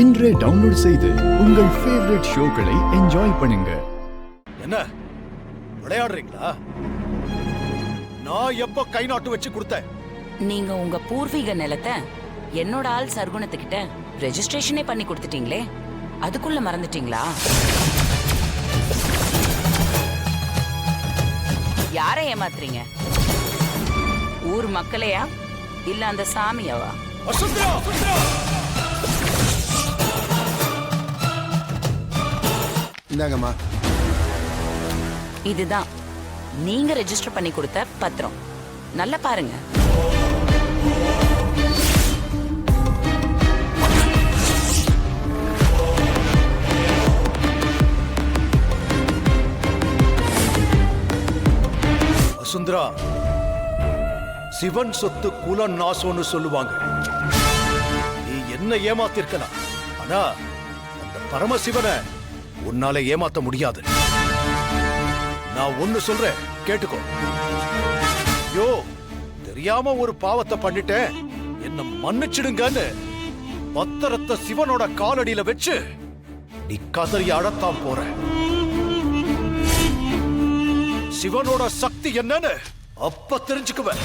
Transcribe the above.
இன்றே டவுன்லோட் செய்து உங்கள் ஃபேவரட் ஷோக்களை என்ஜாய் பண்ணுங்க. என்ன விளையாடுறீங்களா? நான் எப்ப கை நாட்டு வச்சு கொடுத்தேன்? நீங்க உங்க பூர்வீக நிலத்தை என்னோட ஆள் சர்க்குணத்துக்கிட்ட ரெஜிஸ்ட்ரேஷனே பண்ணி கொடுத்துட்டீங்களே, அதுக்குள்ள மறந்துட்டீங்களா? யாரை ஏமாத்துறீங்க? ஊர் மக்களையா இல்ல அந்த சாமியாவா? இந்தாங்கம்மா. இதுதான் நீங்க ரெஜிஸ்டர் பண்ணி கொடுத்த பத்திரம். நல்லா பாருங்க. வசுந்தரா, சிவன் சொத்து குலம் நாசம்னு சொல்லுவாங்க. நீ என்ன ஏமாத்திருக்கலாம், ஆனா அந்த பரமசிவனை உன்னால ஏமாத்த முடியாது. நான் ஒண்ணு சொல்றேன், கேட்டுக்கோ. யோ, தெரியாம ஒரு பாவத்தை பண்ணிட்டேன், என்ன மன்னிச்சிடுங்கன்னு பத்திரத்தை சிவனோட காலடியில வச்சு நீ கதறி அழத்தான் போற. சிவனோட சக்தி என்னன்னு அப்ப தெரிஞ்சுக்குவேன்.